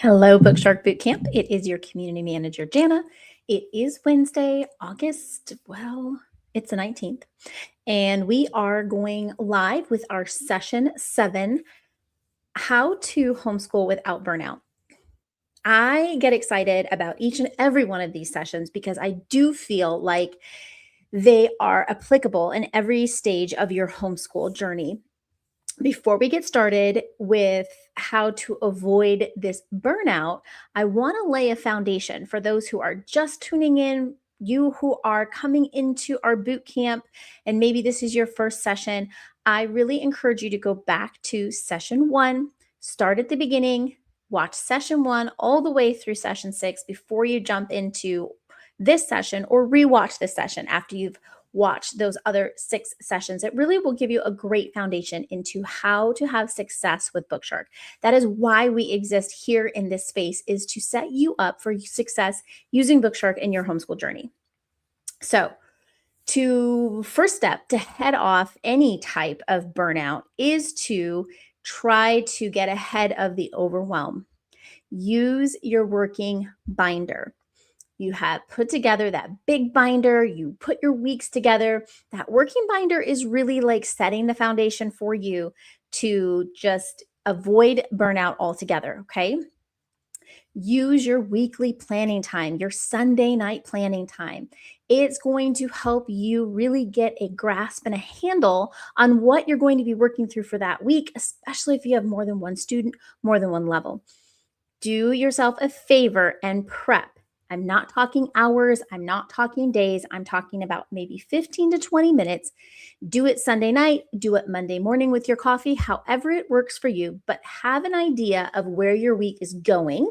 Hello, BookShark BootCamp. It is your community manager, Jana. It is Wednesday, August, it's the 19th, and we are going live with our session 7, How to Homeschool Without Burnout. I get excited about each and every one of these sessions because I do feel like they are applicable in every stage of your homeschool journey. Before we get started with how to avoid this burnout, I want to lay a foundation for those who are just tuning in, you who are coming into our boot camp, and maybe this is your first session. I really encourage you to go back to session 1, start at the beginning, watch session 1 all the way through session 6 before you jump into this session, or rewatch this session after you've watch those other 6 sessions. It really will give you a great foundation into how to have success with BookShark. That is why we exist here in this space, is to set you up for success using BookShark in your homeschool journey. So, first step to head off any type of burnout is to try to get ahead of the overwhelm. Use your working binder. You have put together that big binder, you put your weeks together. That working binder is really like setting the foundation for you to just avoid burnout altogether, okay? Use your weekly planning time, your Sunday night planning time. It's going to help you really get a grasp and a handle on what you're going to be working through for that week, especially if you have more than one student, more than one level. Do yourself a favor and prep. I'm not talking hours. I'm not talking days. I'm talking about maybe 15 to 20 minutes. Do it Sunday night. Do it Monday morning with your coffee, however it works for you. But have an idea of where your week is going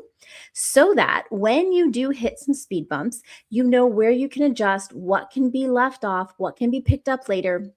so that when you do hit some speed bumps, you know where you can adjust, what can be left off, what can be picked up later,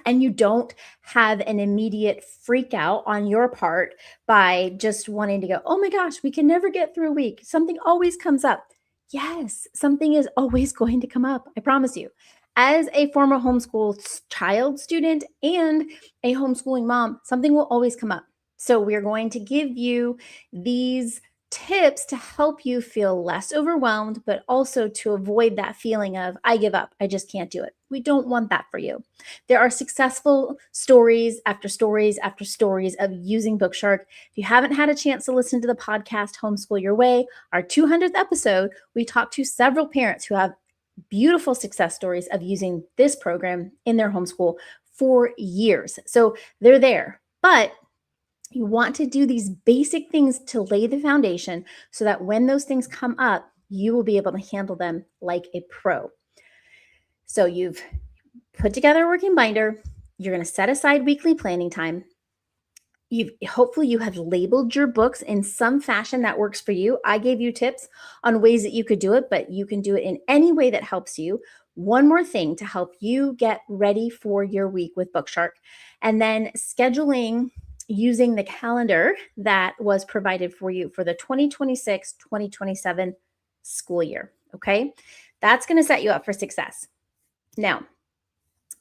and you don't have an immediate freak out on your part by just wanting to go, oh my gosh, we can never get through a week. Something always comes up. Yes, something is always going to come up. I promise you. As a former homeschool child student and a homeschooling mom, something will always come up. So we're going to give you these tips to help you feel less overwhelmed, but also to avoid that feeling of, I give up, I just can't do it. We don't want that for you. There are successful stories after stories after stories of using BookShark. If you haven't had a chance to listen to the podcast, Homeschool Your Way, our 200th episode, we talked to several parents who have beautiful success stories of using this program in their homeschool for years. So they're there. But you want to do these basic things to lay the foundation so that when those things come up, you will be able to handle them like a pro. So you've put together a working binder. You're going to set aside weekly planning time. Hopefully you have labeled your books in some fashion that works for you. I gave you tips on ways that you could do it, but you can do it in any way that helps you. One more thing to help you get ready for your week with BookShark, and then scheduling using the calendar that was provided for you for the 2026-2027 school year, okay? That's going to set you up for success. Now,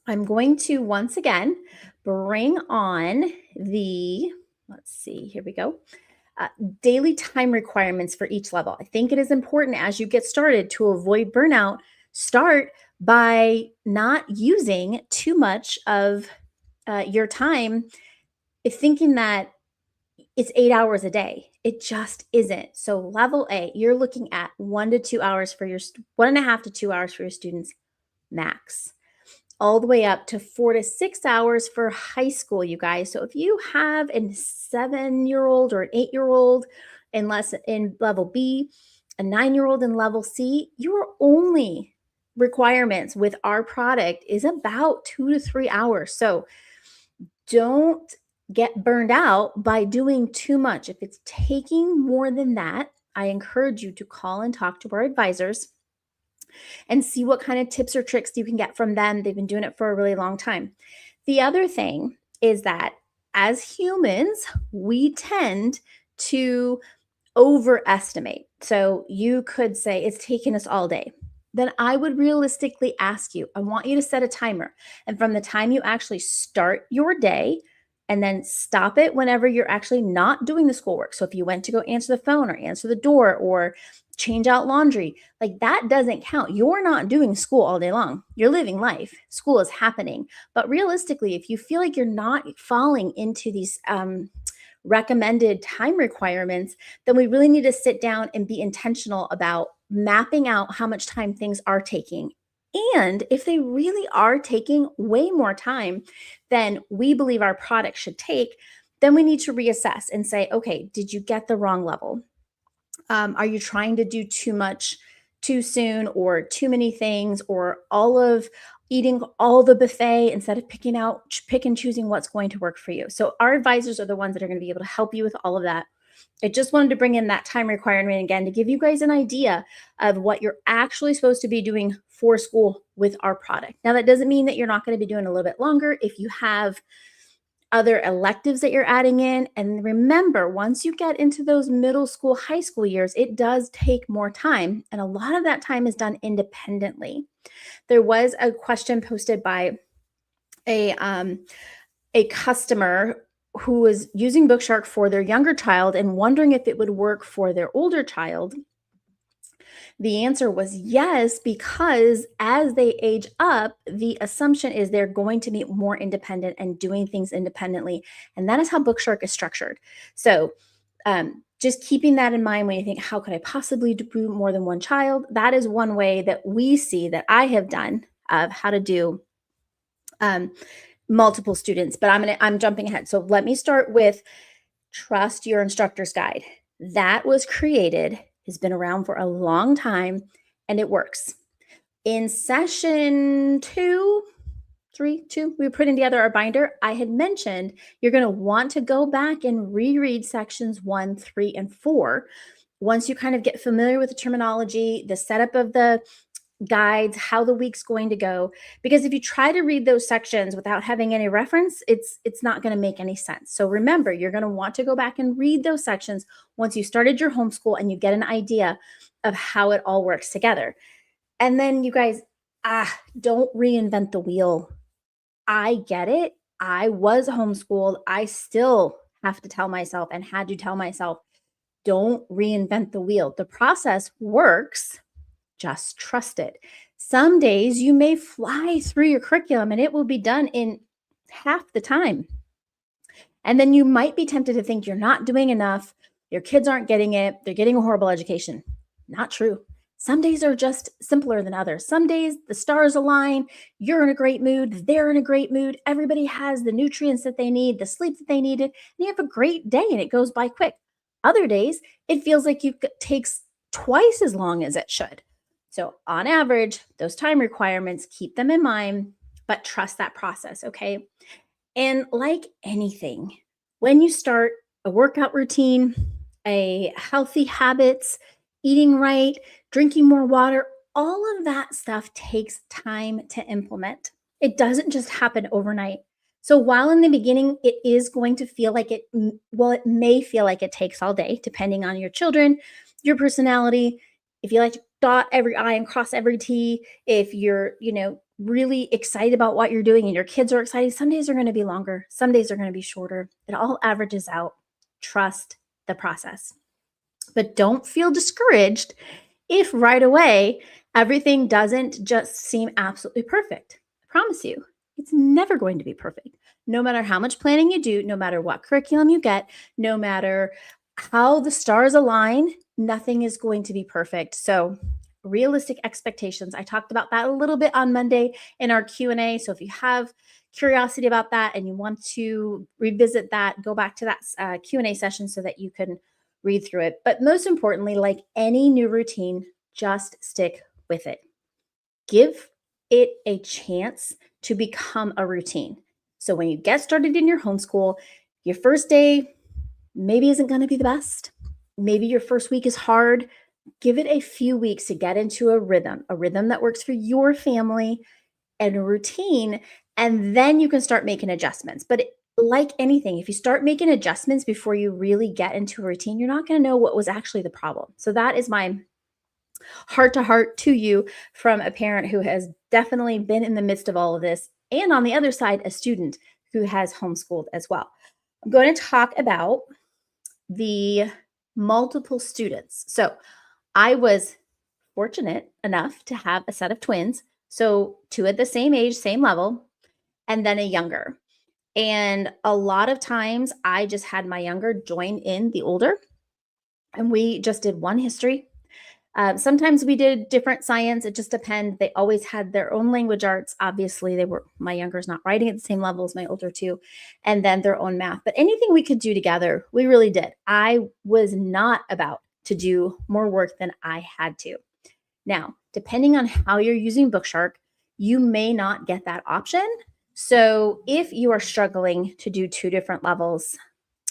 I'm going to once again bring on let's see, here we go, daily time requirements for each level. I think it is important as you get started to avoid burnout, start by not using too much of your time thinking that it's 8 hours a day. It just isn't. So level A, you're looking at 1.5 to 2 hours for your students max, all the way up to 4 to 6 hours for high school, you guys. So if you have a 7-year-old or an 8-year-old in level B, a 9-year-old in level C, you are only requirements with our product is about 2 to 3 hours. So don't get burned out by doing too much. If it's taking more than that, I encourage you to call and talk to our advisors and see what kind of tips or tricks you can get from them. They've been doing it for a really long time. The other thing is that as humans, we tend to overestimate. So you could say it's taken us all day. Then I would realistically ask you, I want you to set a timer. And from the time you actually start your day, and then stop it whenever you're actually not doing the schoolwork. So if you went to go answer the phone or answer the door or change out laundry, like that doesn't count. You're not doing school all day long. You're living life. School is happening. But realistically, if you feel like you're not falling into these recommended time requirements, then we really need to sit down and be intentional about mapping out how much time things are taking. And if they really are taking way more time than we believe our product should take, then we need to reassess and say, okay, did you get the wrong level? Are you trying to do too much too soon, or too many things, or eating all the buffet instead of pick and choosing what's going to work for you? So our advisors are the ones that are going to be able to help you with all of that. I just wanted to bring in that time requirement again to give you guys an idea of what you're actually supposed to be doing for school with our product. Now, that doesn't mean that you're not going to be doing a little bit longer if you have other electives that you're adding in. And remember, once you get into those middle school, high school years, it does take more time. And a lot of that time is done independently. There was a question posted by a customer who was using BookShark for their younger child and wondering if it would work for their older child. The answer was yes, because as they age up, the assumption is they're going to be more independent and doing things independently. And that is how BookShark is structured. So just keeping that in mind when you think, how could I possibly do more than one child? That is one way that we see that I have done of how to do multiple students. But I'm jumping ahead. So let me start with Trust Your Instructor's Guide. That was created, has been around for a long time, and it works. In session 2, we were putting together our binder. I had mentioned you're going to want to go back and reread sections 1, 3, and 4 once you kind of get familiar with the terminology, the setup of the guides, how the week's going to go. Because if you try to read those sections without having any reference, it's not going to make any sense. So remember, you're going to want to go back and read those sections once you started your homeschool and you get an idea of how it all works together. And then you guys, don't reinvent the wheel. I get it. I was homeschooled. I still have to tell myself and had to tell myself, don't reinvent the wheel. The process works. Just trust it. Some days you may fly through your curriculum and it will be done in half the time. And then you might be tempted to think you're not doing enough. Your kids aren't getting it. They're getting a horrible education. Not true. Some days are just simpler than others. Some days the stars align. You're in a great mood. They're in a great mood. Everybody has the nutrients that they need, the sleep that they needed, and you have a great day and it goes by quick. Other days, it feels like it takes twice as long as it should. So on average, those time requirements, keep them in mind, but trust that process, okay? And like anything, when you start a workout routine, a healthy habits, eating right, drinking more water, all of that stuff takes time to implement. It doesn't just happen overnight. So while in the beginning, it is going to feel like it may feel like it takes all day, depending on your children, your personality, if you like to dot every I and cross every T, if you're, really excited about what you're doing and your kids are excited, some days are going to be longer, some days are going to be shorter. It all averages out. Trust the process. But don't feel discouraged if right away everything doesn't just seem absolutely perfect. I promise you, it's never going to be perfect. No matter how much planning you do, no matter what curriculum you get, no matter how the stars align, nothing is going to be perfect. So realistic expectations. I talked about that a little bit on Monday in our Q&A. So if you have curiosity about that and you want to revisit that, go back to that Q&A session so that you can read through it. But most importantly, like any new routine, just stick with it. Give it a chance to become a routine. So when you get started in your homeschool, your first day maybe isn't going to be the best. Maybe your first week is hard. Give it a few weeks to get into a rhythm that works for your family and a routine. And then you can start making adjustments. But like anything, if you start making adjustments before you really get into a routine, you're not going to know what was actually the problem. So that is my heart to heart to you from a parent who has definitely been in the midst of all of this. And on the other side, a student who has homeschooled as well. I'm going to talk about the multiple students. So I was fortunate enough to have a set of twins. So two at the same age, same level, and then a younger. And a lot of times I just had my younger join in the older, and we just did one history. Sometimes we did different science. It just depends. They always had their own language arts. Obviously, my younger's not writing at the same level as my older two, and then their own math. But anything we could do together, we really did. I was not about to do more work than I had to. Now, depending on how you're using BookShark, you may not get that option. So if you are struggling to do two different levels,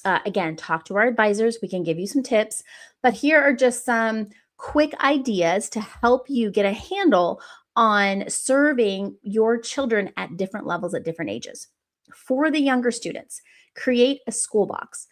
again, talk to our advisors. We can give you some tips. But here are just some quick ideas to help you get a handle on serving your children at different levels at different ages. For the younger students, create a school box,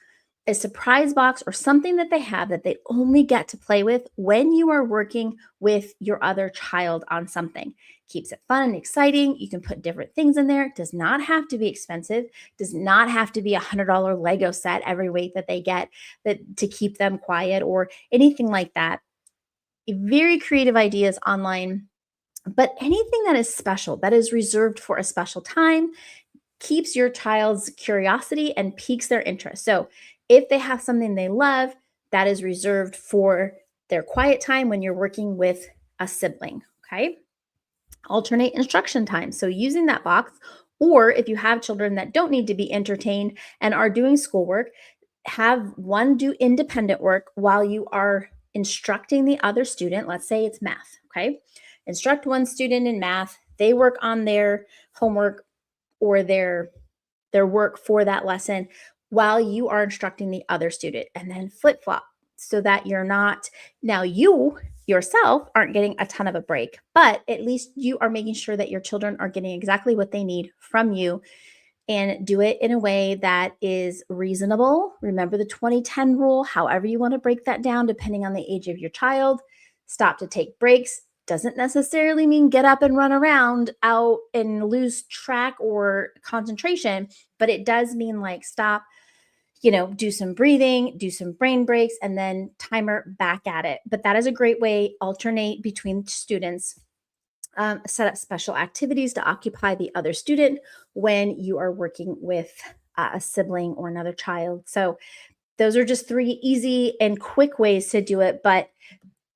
a surprise box, or something that they have that they only get to play with when you are working with your other child on something. Keeps it fun and exciting. You can put different things in there. It does not have to be expensive. Does not have to be $100 Lego set every week that they get that to keep them quiet or anything like that. Very creative ideas online, but anything that is special, that is reserved for a special time, keeps your child's curiosity and piques their interest. So if they have something they love, that is reserved for their quiet time when you're working with a sibling. Okay. Alternate instruction time. So using that box, or if you have children that don't need to be entertained and are doing schoolwork, have one do independent work while you are instructing the other student. Let's say it's math. Okay. Instruct one student in math. They work on their homework or their work for that lesson while you are instructing the other student, and then flip flop so that you're not, now you yourself aren't getting a ton of a break, but at least you are making sure that your children are getting exactly what they need from you, and do it in a way that is reasonable. Remember the 20-10 rule, however you want to break that down, depending on the age of your child. Stop to take breaks. Doesn't necessarily mean get up and run around out and lose track or concentration, but it does mean like stop, do some breathing, do some brain breaks, and then timer back at it. But that is a great way, alternate between students. Set up special activities to occupy the other student when you are working with a sibling or another child. So those are just 3 easy and quick ways to do it. But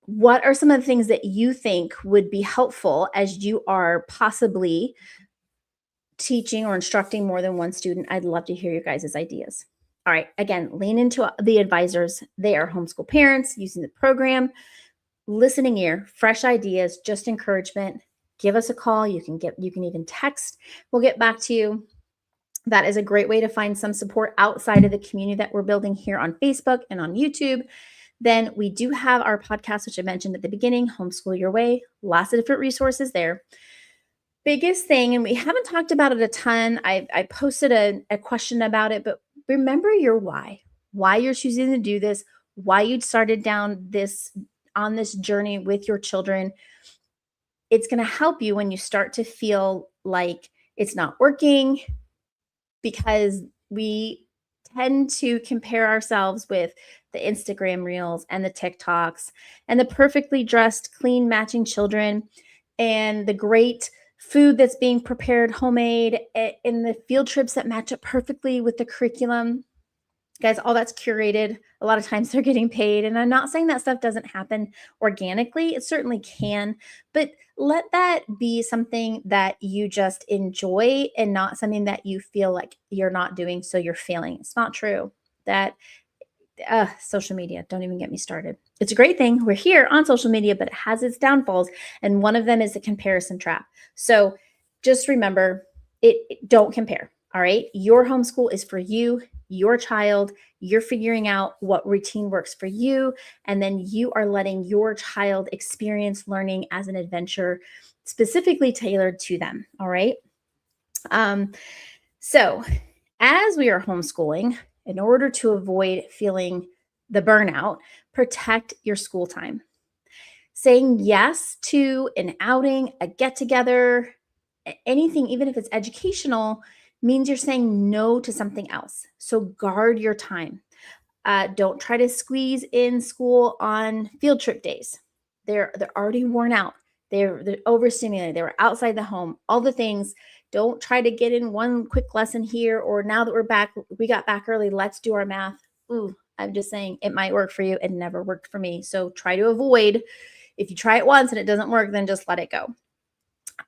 what are some of the things that you think would be helpful as you are possibly teaching or instructing more than one student? I'd love to hear your guys' ideas. All right, again, lean into the advisors. They are homeschool parents using the program. Listening ear, fresh ideas, just encouragement. Give us a call. You can even text. We'll get back to you. That is a great way to find some support outside of the community that we're building here on Facebook and on YouTube. Then we do have our podcast, which I mentioned at the beginning, Homeschool Your Way. Lots of different resources there. Biggest thing, and we haven't talked about it a ton. I posted a question about it, but remember your why you're choosing to do this, why you started down on this journey with your children. It's going to help you when you start to feel like it's not working, because we tend to compare ourselves with the Instagram reels and the TikToks and the perfectly dressed, clean, matching children and the great food that's being prepared homemade and the field trips that match up perfectly with the curriculum. Guys, all that's curated. A lot of times they're getting paid. And I'm not saying that stuff doesn't happen organically. It certainly can. But let that be something that you just enjoy and not something that you feel like you're not doing, so you're failing. It's not true. That social media, don't even get me started. It's a great thing. We're here on social media, but it has its downfalls. And one of them is the comparison trap. So just remember, don't compare. All right. Your homeschool is for you, your child. You're figuring out what routine works for you. And then you are letting your child experience learning as an adventure specifically tailored to them. All right. Um, so as we are homeschooling, in order to avoid feeling the burnout, protect your school time. Saying yes to an outing, a get together, anything, even if it's educational, means you're saying no to something else. So guard your time. Don't try to squeeze in school on field trip days. They're already worn out. They're overstimulated. They were outside the home. All the things. Don't try to get in one quick lesson here, or now that we're back, we got back early. Let's do our math. Ooh, I'm just saying it might work for you. It never worked for me. So try to avoid. If you try it once and it doesn't work, then just let it go.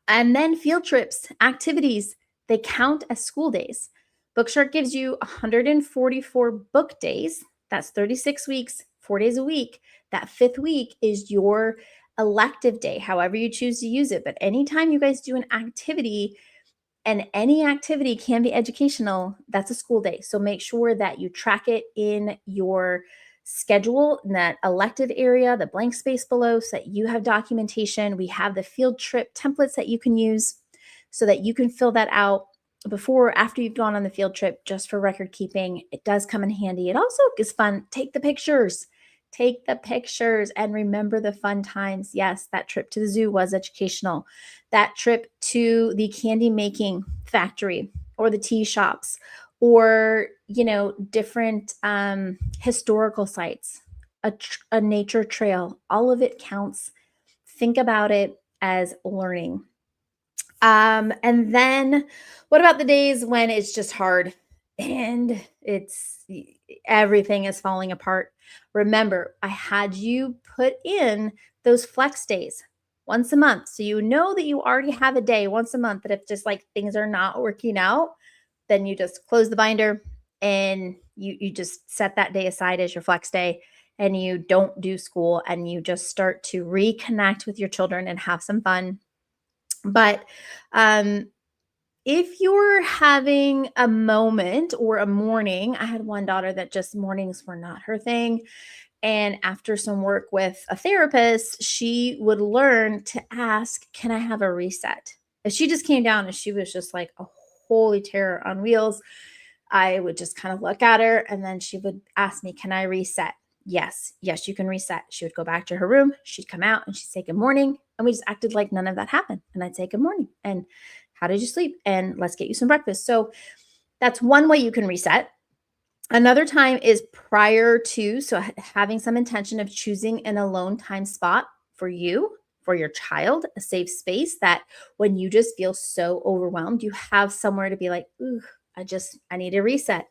And then field trips, activities, they count as school days. BookShark gives you 144 book days. That's 36 weeks, 4 days a week. That fifth week is your elective day, however you choose to use it. But anytime you guys do an activity, and any activity can be educational, that's a school day. So make sure that you track it in your schedule in that elective area, the blank space below, so that you have documentation. We have the field trip templates that you can use so that you can fill that out before or after you've gone on the field trip, just for record keeping. It does come in handy. It also is fun. Take the pictures. Take the pictures and remember the fun times. Yes, that trip to the zoo was educational. That trip to the candy making factory or the tea shops, or, different historical sites, a nature trail, all of it counts. Think about it as learning. And then what about the days when it's just hard and everything is falling apart? Remember, I had you put in those flex days once a month. So you know that you already have a day once a month that if just like things are not working out, then you just close the binder and you just set that day aside as your flex day, and you don't do school, and you just start to reconnect with your children and have some fun. But if you're having a moment or a morning, I had one daughter that just mornings were not her thing. And after some work with a therapist, she would learn to ask, can I have a reset? If she just came down and she was just like a holy terror on wheels, I would just kind of look at her and then she would ask me, can I reset? Yes, you can reset. She would go back to her room. She'd come out and she'd say good morning. And we just acted like none of that happened. And I'd say good morning. And how did you sleep? And let's get you some breakfast. So that's one way you can reset. Another time is prior to, so having some intention of choosing an alone time spot for you, for your child, a safe space that when you just feel so overwhelmed, you have somewhere to be like, ooh, I need a reset.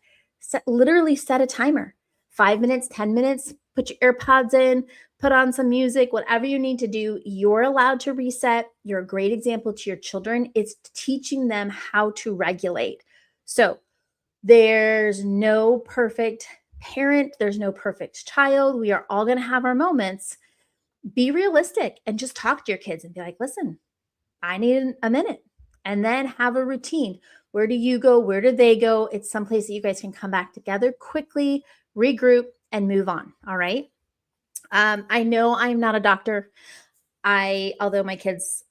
Literally set a timer, 5 minutes, 10 minutes, put your AirPods in, put on some music, whatever you need to do. You're allowed to reset. You're a great example to your children. It's teaching them how to regulate. So there's no perfect parent. There's no perfect child. We are all going to have our moments. Be realistic and just talk to your kids and be like, listen, I need a minute. And then have a routine. Where do you go? Where do they go? It's someplace that you guys can come back together quickly, regroup, and move on. All right. I know I'm not a doctor. Although my kids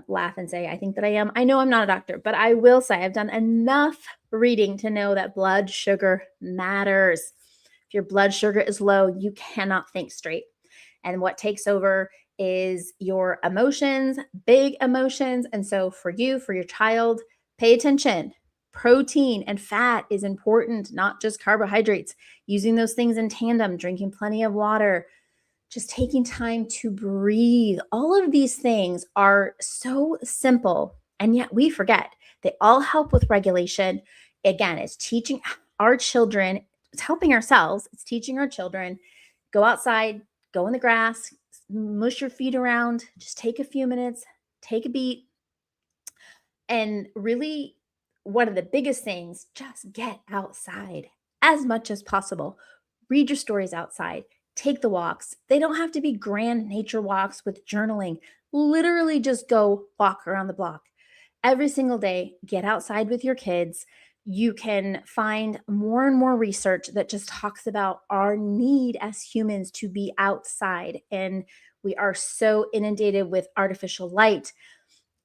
laugh and say, I think that I am. I know I'm not a doctor, but I will say I've done enough reading to know that blood sugar matters. If your blood sugar is low, you cannot think straight. And what takes over is your emotions, big emotions. And so for you, for your child, pay attention. Protein and fat is important, not just carbohydrates. Using those things in tandem, drinking plenty of water, just taking time to breathe. All of these things are so simple, and yet we forget. They all help with regulation. Again, it's teaching our children, it's helping ourselves, it's teaching our children. Go outside, go in the grass, mush your feet around, just take a few minutes, take a beat. And really, one of the biggest things, just get outside as much as possible. Read your stories outside. Take the walks. They don't have to be grand nature walks with journaling. Literally just go walk around the block. Every single day, get outside with your kids. You can find more and more research that just talks about our need as humans to be outside. And we are so inundated with artificial light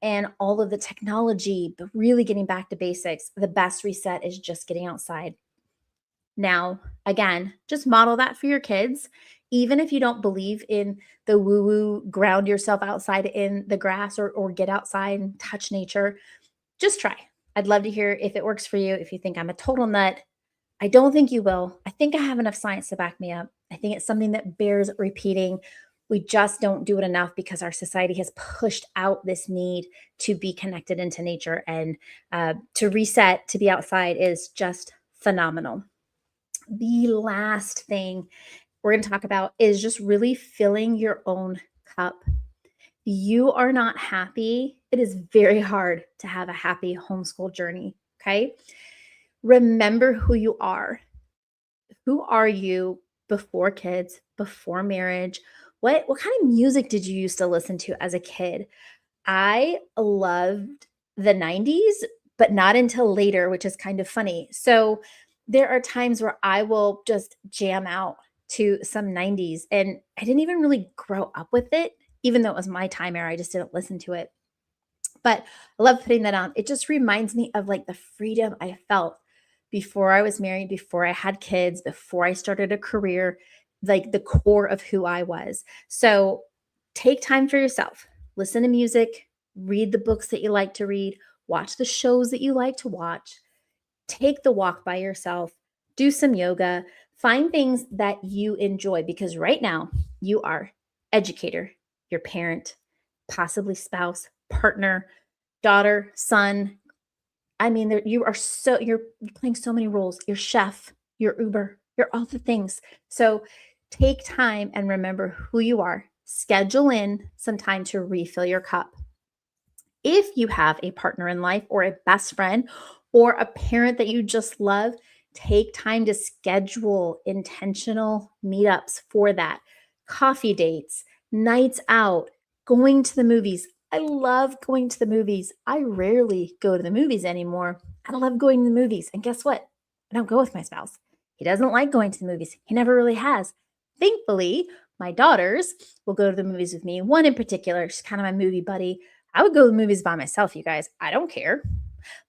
and all of the technology, but really getting back to basics. The best reset is just getting outside. Now, again, just model that for your kids. Even if you don't believe in the woo woo, ground yourself outside in the grass or get outside and touch nature, just try. I'd love to hear if it works for you. If you think I'm a total nut, I don't think you will. I think I have enough science to back me up. I think it's something that bears repeating. We just don't do it enough because our society has pushed out this need to be connected into nature, and to reset, to be outside is just phenomenal. The last thing we're going to talk about is just really filling your own cup. You are not happy. It is very hard to have a happy homeschool journey. Okay. Remember who you are. Who are you before kids, before marriage? What kind of music did you used to listen to as a kid? I loved the 90s, but not until later, which is kind of funny. So there are times where I will just jam out to some 90s, and I didn't even really grow up with it, even though it was my time era. I just didn't listen to it. But I love putting that on. It just reminds me of like the freedom I felt before I was married, before I had kids, before I started a career, like the core of who I was. So take time for yourself. Listen to music, read the books that you like to read, watch the shows that you like to watch, take the walk by yourself, do some yoga, find things that you enjoy, because right now you are educator, your parent, possibly spouse, partner, daughter, son. I mean, you're playing so many roles. You're chef, you're Uber, you're all the things. So take time and remember who you are. Schedule in some time to refill your cup. If you have a partner in life or a best friend or a parent that you just love, take time to schedule intentional meetups for that. Coffee dates, nights out, going to the movies. I love going to the movies. I rarely go to the movies anymore. I love going to the movies. And guess what? I don't go with my spouse. He doesn't like going to the movies. He never really has. Thankfully, my daughters will go to the movies with me. One in particular, she's kind of my movie buddy. I would go to the movies by myself, you guys. I don't care.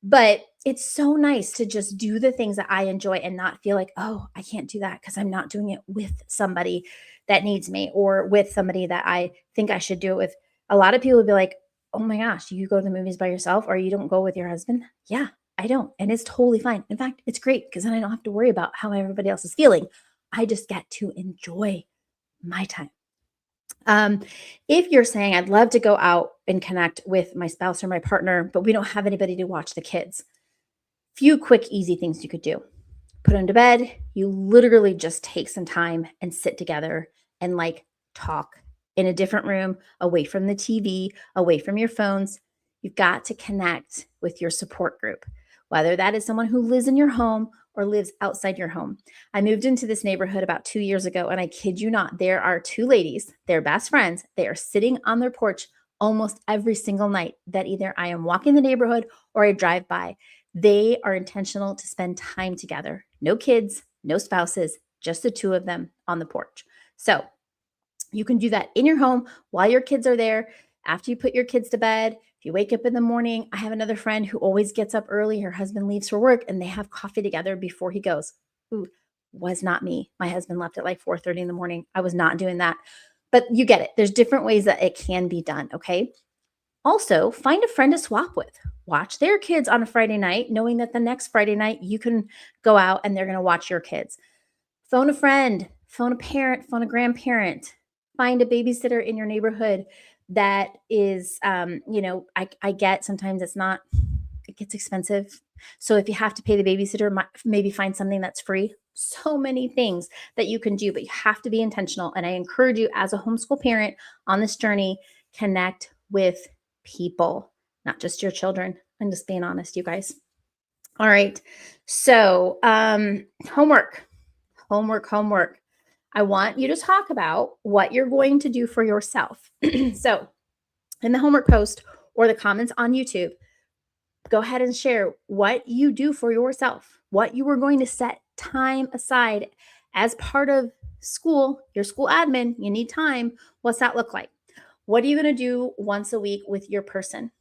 But it's so nice to just do the things that I enjoy and not feel like, oh, I can't do that because I'm not doing it with somebody that needs me or with somebody that I think I should do it with. A lot of people would be like, oh my gosh, you go to the movies by yourself or you don't go with your husband? Yeah, I don't. And it's totally fine. In fact, it's great because then I don't have to worry about how everybody else is feeling. I just get to enjoy my time. Um, if you're saying, I'd love to go out and connect with my spouse or my partner, but we don't have anybody to watch the kids, few quick, easy things you could do. Put them to bed. You literally just take some time and sit together and like talk in a different room, away from the TV, away from your phones. You've got to connect with your support group, whether that is someone who lives in your home or lives outside your home. I moved into this neighborhood about 2 years ago, and I kid you not, there are two ladies, they're best friends. They are sitting on their porch almost every single night that either I am walking the neighborhood or I drive by. They are intentional to spend time together. No kids, no spouses, just the two of them on the porch. So you can do that in your home while your kids are there, after you put your kids to bed. If you wake up in the morning, I have another friend who always gets up early. Her husband leaves for work and they have coffee together before he goes. Ooh, was not me. My husband left at like 4:30 in the morning. I was not doing that. But you get it. There's different ways that it can be done, okay? Also, find a friend to swap with. Watch their kids on a Friday night, knowing that the next Friday night you can go out and they're going to watch your kids. Phone a friend, phone a parent, phone a grandparent. Find a babysitter in your neighborhood that is, I get sometimes it gets expensive. So if you have to pay the babysitter, maybe find something that's free. So many things that you can do, but you have to be intentional. And I encourage you as a homeschool parent on this journey, connect with people, not just your children. I'm just being honest, you guys. All right. So, homework. homework. I want you to talk about what you're going to do for yourself. So, in the homework post or the comments on YouTube, go ahead and share what you do for yourself, what you are going to set time aside as part of school, your school admin. You need time. What's that look like? What are you going to do once a week with your person,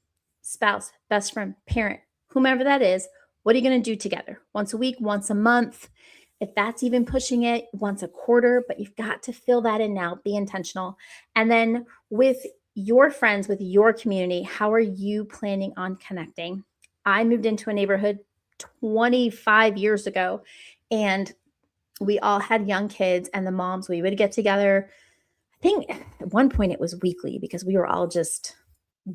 spouse, best friend, parent, whomever that is? What are you going to do together? Once a week, once a month? If that's even pushing it, once a quarter, but you've got to fill that in now. Be intentional. And then with your friends, with your community, how are you planning on connecting? I moved into a neighborhood 25 years ago, and we all had young kids, and the moms, we would get together. I think at one point it was weekly because we were all just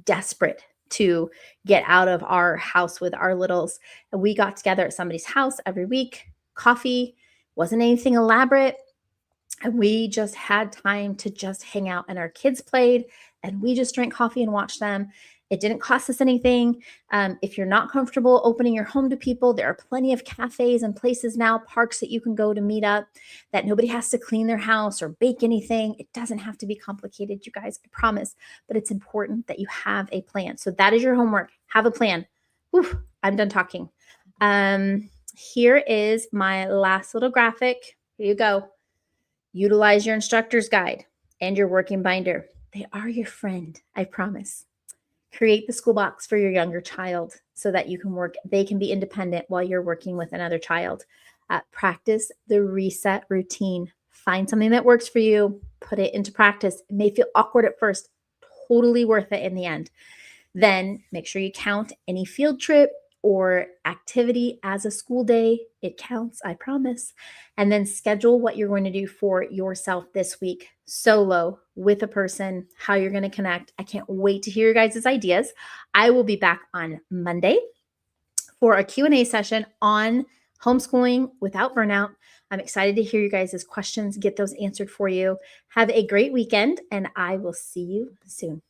desperate to get out of our house with our littles. And we got together at somebody's house every week, coffee, wasn't anything elaborate. And we just had time to just hang out, and our kids played and we just drank coffee and watched them. It didn't cost us anything. If you're not comfortable opening your home to people, there are plenty of cafes and places now, parks that you can go to meet up, that nobody has to clean their house or bake anything. It doesn't have to be complicated, you guys, I promise. But it's important that you have a plan. So that is your homework. Have a plan. Whew, I'm done talking. Here is my last little graphic. Here you go. Utilize your instructor's guide and your working binder. They are your friend, I promise. Create the school box for your younger child so that you can work, they can be independent while you're working with another child. Practice the reset routine. Find something that works for you, put it into practice. It may feel awkward at first, totally worth it in the end. Then make sure you count any field trip or activity as a school day. It counts, I promise. And then schedule what you're going to do for yourself this week, solo, with a person, how you're going to connect. I can't wait to hear your guys' ideas. I will be back on Monday for a Q&A session on homeschooling without burnout. I'm excited to hear you guys' questions, get those answered for you. Have a great weekend, and I will see you soon.